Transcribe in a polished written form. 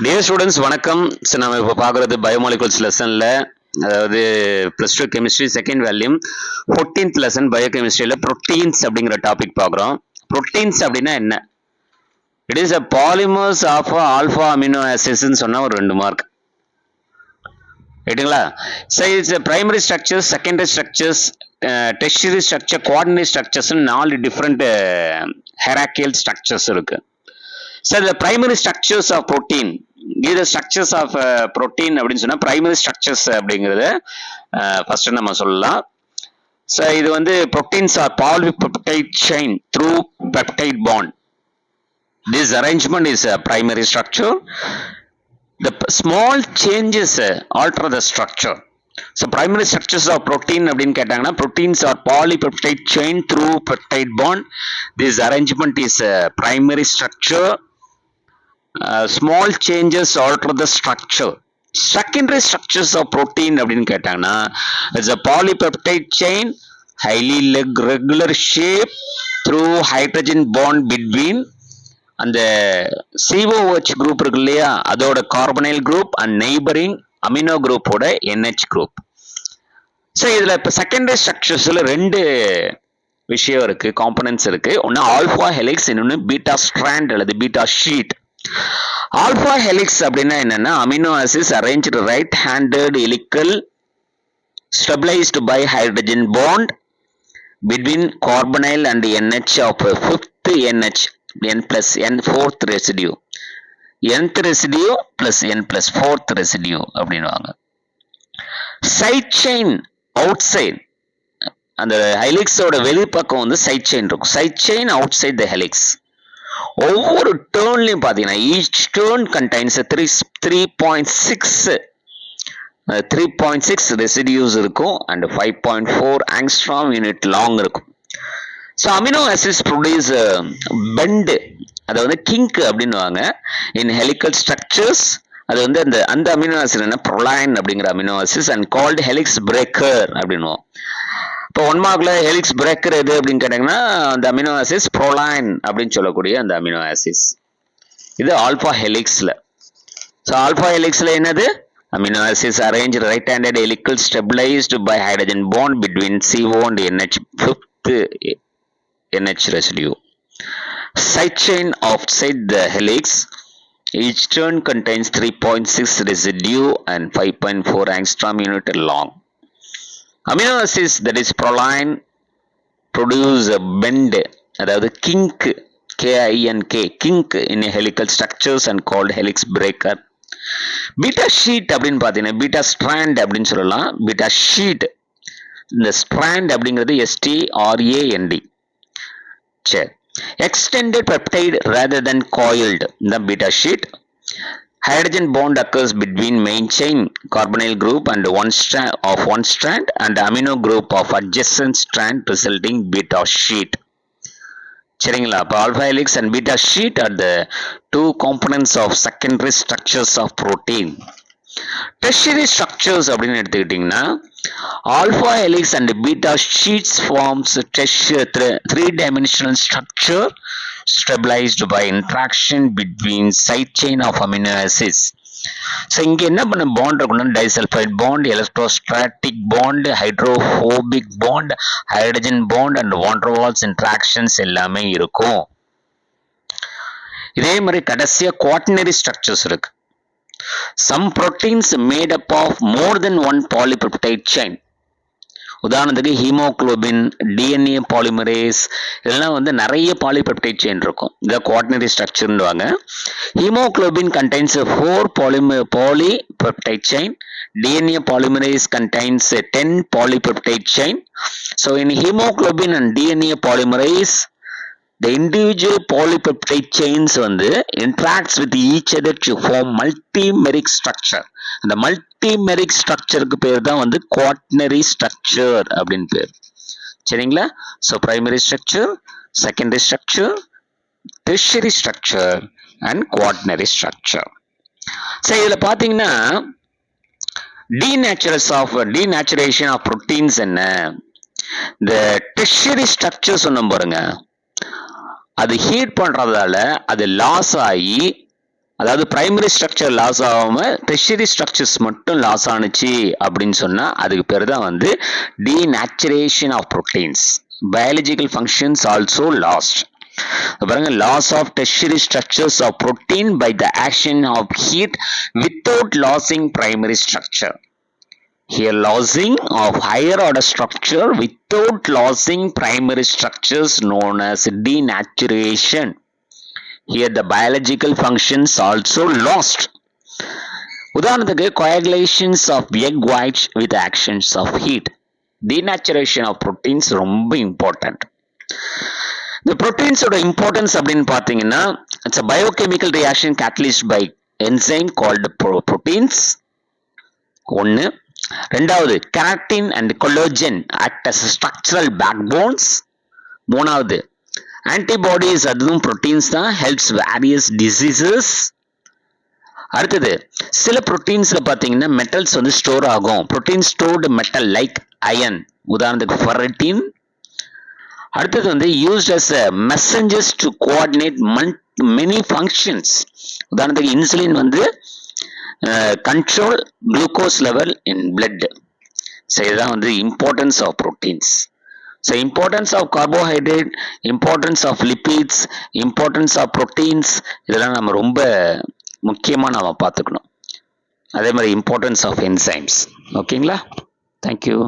Dear students வணக்கம். நம்ம இப்போ பார்க்குறது பயோமாலிகுல்ஸ் லெசனில், அதாவது +2 chemistry second volume 14th lesson பயோகெமிஸ்ட்ரியில் ப்ரோட்டீன்ஸ் அப்படிங்கிற டாபிக் பார்க்குறோம். ப்ரோட்டீன்ஸ் அப்படின்னா என்ன? It is a polymers of alpha amino ஆசிட்ஸ்ன்னு சொன்னால் ஒரு 2 மார்க் ரைட்டுங்களா? So it's primary structures, secondary structures, tertiary structure, quaternary ஸ்ட்ரக்சர்ஸ்ன்னு 4 டிஃப்ரெண்ட் ஹெராக்கியல் ஸ்ட்ரக்சர்ஸ் இருக்கு. So the primary structures of protein, these are structures of protein அப்படின்னு சொன்னா primary structures அப்படிங்கிறது first நம்ம சொல்லலாம். So இது வந்து proteins are polypeptide chain through peptide bond. This arrangement is a primary structure. The small changes alter the structure. So primary structures of protein அப்படின்னு கேட்டாங்கன்னா proteins are polypeptide chain through peptide bond. This arrangement is a primary structure. Small changes alter the structure. Secondary structures of protein அப்படின்னு கேட்டாங்கன்னா it's a polypeptide chain, highly regular shape through hydrogen bond between அந்த COOH group இருக்கு இல்லையா, அதோட carbonyl group and neighbouring amino குரூப்போட NH group. So இதில் இப்போ secondary ஸ்ட்ரக்சர்ஸில் 2 விஷயம் இருக்கு, காம்பனன்ட்ஸ் இருக்கு. ஒன்று ஆல்ஃபா ஹெலிக்ஸ், இன்னொன்று பீட்டா ஸ்ட்ராண்ட் அல்லது பீட்டா ஷீட். ஆல்ஃபா ஹெலிக்ஸ் அப்படின்னா என்னன்னா, amino acids arranged right handed helical stabilised by hydrogen bond between carbonyl and NH of 5th NH, N plus N 4th residue, nth residue plus N plus 4th residue அப்படின்னுவாங்க. Side chain outside, அந்த ஹெலிக்ஸோட வெளிப்பக்கம் வந்து side chain இருக்கும். Side chain outside the helix. ஒவ்வொரு டேர்ன்லையும் பார்த்தீங்கன்னா each turn contains 3.6 residues இருக்கும் அண்ட் 5.4 ஆங்ஸ்ட்ராம் யூனிட் லாங் இருக்கும். So amino acids produce bend, அதை வந்து கிங்க் அப்படின்னுவாங்க இன் ஹெலிக்கல் ஸ்ட்ரக்சர்ஸ். அது வந்து அந்த அமினோ ஆசிட் என்ன, ப்ரோலைன் அப்படிங்கிற amino acids and called helix breaker அப்படின்னுவோம். இப்போ 1 மார்க்ல ஹெலிக்ஸ் பிரேக்கர் எது அப்படின்னு கேட்டாங்கன்னா அந்த அமினோ ஆசிட்ஸ் ப்ரோலைன் அப்படின்னு சொல்லக்கூடிய அந்த அமினோ ஆசிட்ஸ். இது ஆல்பா ஹெலிக்ஸ்ல. ஸோ ஆல்பா ஹெலிக்ஸ்ல என்னது, amino acids arrange right handed helical stabilised by hydrogen bond between CO and NH, 5th NH residue. Side chain outside the helix, each turn contains 3.6 residue and 5.4 angstrom unit long. Amino acids, that is proline, produce a bend, அதாவது kink, KINK, kink in helical structures and called helix breaker. Beta sheet அப்படின்னு பார்த்தீங்கன்னா beta strand அப்படின்னு சொல்லலாம். Beta sheet, இந்த strand அப்படிங்கிறது STRAND. சரி, extended peptide rather than coiled, the beta sheet. Hydrogen bond occurs between main chain carbonyl group and one strand and amino group of adjacent strand resulting beta sheet. சரிங்களா? அப்போ alpha helix and beta sheet R the 2 components of secondary structures of protein. Tertiary structures அப்படின்னு எடுத்துக்கிட்டிங்கன்னா alpha helix and beta sheets forms three-dimensional structure stabilized by interaction between side chain of amino acids. So இங்கே என்ன பண்ண bond இருக்குன்னா disulphide bond, electrostatic bond, hydrophobic bond, hydrogen bond and van der Waals interactions எல்லாமே இருக்கும். இதே மாதிரி கடைசியா குவாட்டர்னரி ஸ்ட்ரக்சர்ஸ் இருக்கு. Some proteins made up of more than one polypeptide chain. உதாரணத்துக்கு ஹீமோகுளோபின், DNA பாலிமரேஸ், இதெல்லாம் வந்து நிறைய பாலிபெப்டைட் செயின் இருக்கும். இதை குவாட்டர்னரி ஸ்ட்ரக்சர்னுவாங்க. Haemoglobin contains 4 polypeptide chain. DNA polymerase contains 10 polypeptide chain. So in hemoglobin and DNA polymerase, the individual polypeptide chains வந்து interacts with each other to form multimeric structure. அந்த multimeric structureக்கு பேர் தான் வந்து quaternary structure அப்படின்னு பேர். சரிங்களா? So primary structure, secondary structure, tertiary structure and quaternary structure. So இதுல பாத்தீங்கன்னா denaturation of proteins என்ன, இந்த tertiary structure சொன்னோம் பாருங்க, அது ஹீட் பண்றதால அது லாஸ் ஆகி அதாவது பிரைமரி ஸ்ட்ரக்சர் லாஸ் ஆகாம டெர்ஷியரி ஸ்ட்ரக்சர்ஸ் மட்டும் லாஸ் ஆனுச்சு அப்படின்னு சொன்னா அதுக்கு பேர் தான் வந்து denaturation of proteins. Biological functions also lost. பாருங்க, loss of tertiary structures of protein by the action of heat without losing primary structure. Here losing of higher order structure without losing primary structures known as denaturation. Here the biological functions also lost. உதாரணத்துக்கு coagulations of egg whites with actions of heat. Denaturation of proteins ரொம்ப important. The proteins ஓட importance அப்படின்னு பார்த்தீங்கன்னா it's a biochemical reaction catalyzed by enzyme called proteins. ஒன்று. ரெண்டாவது, keratin and collagen act as structural backbones. மூணாவது, antibodies அதுவும் proteins தான், helps various diseases. அடுத்தது, சில proteins பார்த்தீங்கன்னா metals வந்து ஸ்டோர் ஆகும். protein stored metal like iron, உதாரணத்துக்கு ferritin. அடுத்தது வந்து used as a messengers to coordinate many functions. உதாரணத்துக்கு இன்சுலின் வந்து control glucose level in blood. So இதுதான் வந்து importance of proteins. So importance of carbohydrate, importance of lipids, importance of proteins, இதெல்லாம் நம்ம ரொம்ப முக்கியமா நாம பார்த்துக்கணும். அதே மாதிரி importance of enzymes. ஓகேங்களா? Thank you.